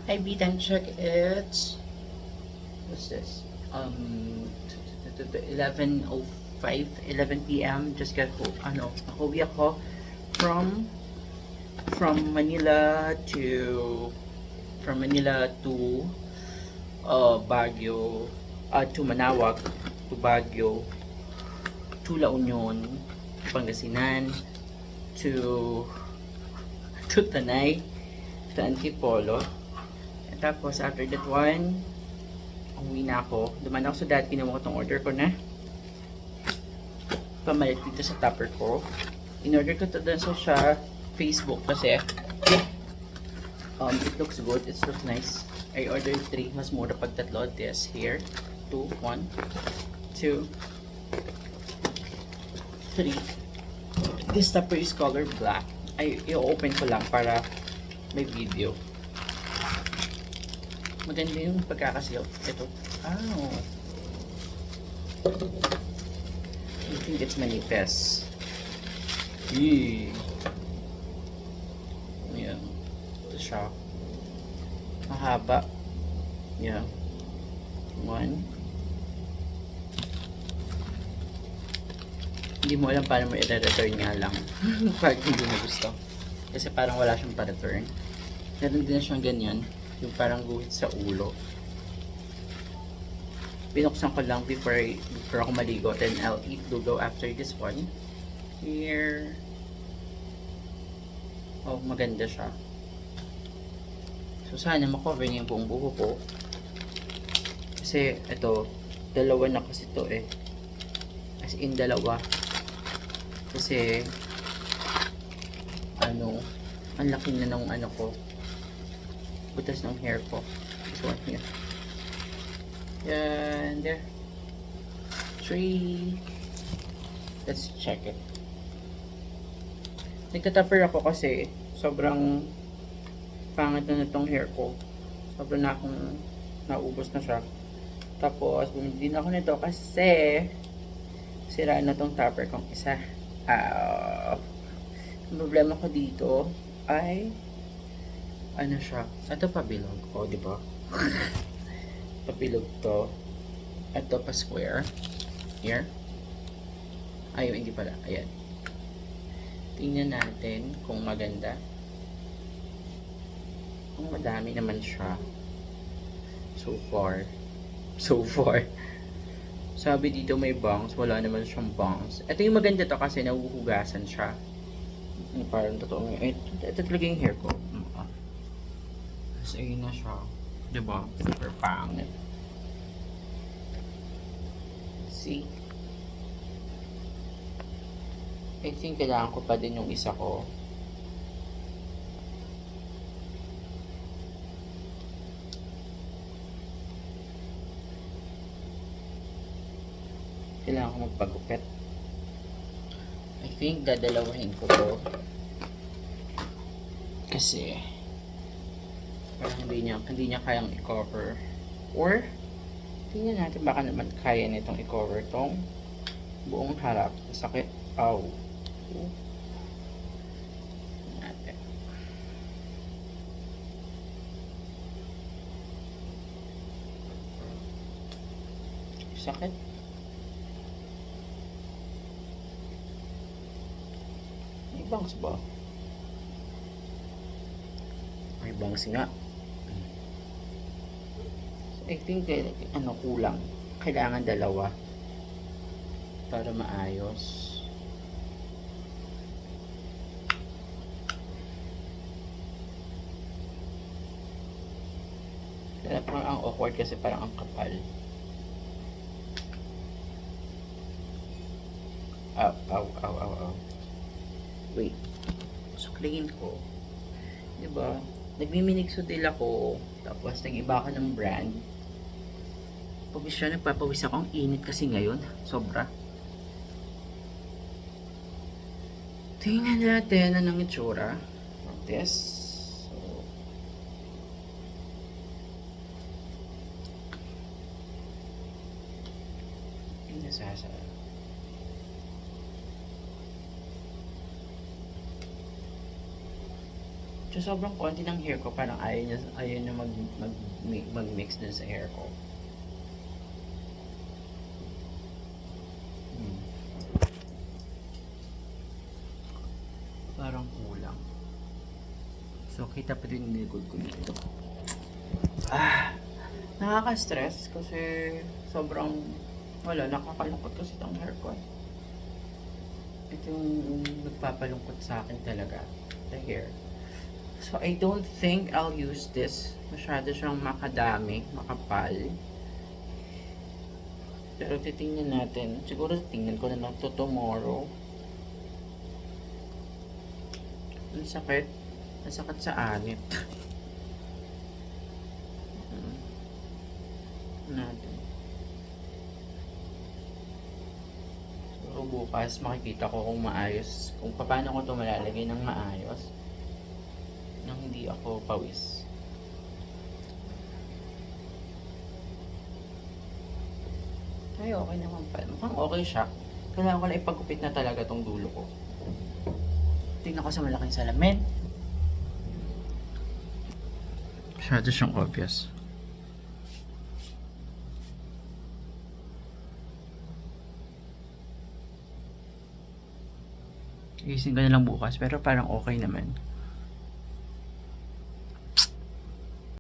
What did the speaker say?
Hi, B, time check. It's what's this? 11:05, 11 p.m. Just got nakauwi ako from from Manila to to Baguio, to Manaoag, to Baguio, to La Union, Pangasinan, to Tanay, to Antipolo. At tapos after that one, umuwi na ako. Duman ako sa dati, kinuha ko tong order ko na pamalit dito sa tupper ko. In-order ko to dun sa Facebook kasi it looks good, it looks nice. I ordered 3, mas mura pag tatlo. This here, 2, 1, 2, 3. This tupper is color black. I-open ko lang para may video. Maganda yung pagkakasil. Ito. Oh. I think it's manifest. Yee. Ayan. Ito siya. Mahaba. Yeah. 1. Hindi mo alam paano mo i-return nga lang. Pag hindi mo gusto. Kasi parang wala siyang pa-return. Meron din na siyang ganyan. Yung parang guhit sa ulo. Binuksan ko lang before ako maligo. Then I'll eat lugaw after this one. Here. Oh, maganda siya. So sana makover niya yung buong buho ko. Kasi ito, dalawa na kasi to eh. As in dalawa. Kasi ang laki na ng ko. Butas ng hair ko. This one here. Yan, there. 3. Let's check it. Nagtatapper ako kasi sobrang pangit na itong hair ko. Sobrang na akong naubos na siya. Tapos, bumili din ako nito kasi sira na itong topper kong isa. Ang problema ko dito ay ano siya. Ito pabilog. O, di ba? Pabilog to. Ito pa square. Here. Ayaw, hindi pala. Ayan. Tingnan natin kung maganda. Kung madami naman siya. So far. Sabi dito may bangs. Wala naman siyang bangs. Ito yung maganda to kasi nahuhugasan siya. Parang totoo. Ito talaga yung hair ko. So, ayun na siya. Diba? Super pangit. See? I think kailangan ko pa din yung isa ko. Kailangan ko magpagupit. I think dadalawahin ko to. Kasi parang hindi niya kayang i-cover. Or tingnan natin baka naman kaya nitong i-cover tong buong harap. Sakit. Ow. Natin. Sakit. May bangs ba? May bangs nga. So, I think kulang. Kailangan dalawa para maayos. Parang ang awkward kasi parang ang kapal. Ow. Wait. Suklayin ko. Diba? Nagmiminiksodil ako. Tapos nag-iba ako ng brand. Nagpapawis ako. Ang init kasi ngayon. Sobra. Tingnan natin anong itsura of this. Sasa. So, sobrang konti ng hair ko, parang ayaw niya mag-mix dun sa hair ko. Hmm. Parang kulang. So, kita pa din yung likod ko dito. Nakaka-stress kasi sobrang nakakalungkot kasi itong hair ko. Ito yung nagpapalungkot sa akin talaga, the hair. So, I don't think I'll use this. Masyado siyang makadami, makapal. Pero titingnan natin. Siguro tingnan ko na lang to tomorrow. Ang sakit. Ang sakit sa anit. Natin. So, bukas makikita ko kung maayos. Kung paano ko ito malalagay ng maayos. Nang hindi ako pawis. Ay, okay naman pa. Mukhang okay siya. Kailangan ko lang ipagupit na talaga tong dulo ko. Tingnan ko sa malaking salamin. Masyado siyang obvious. Isin ko na lang bukas, pero parang okay naman.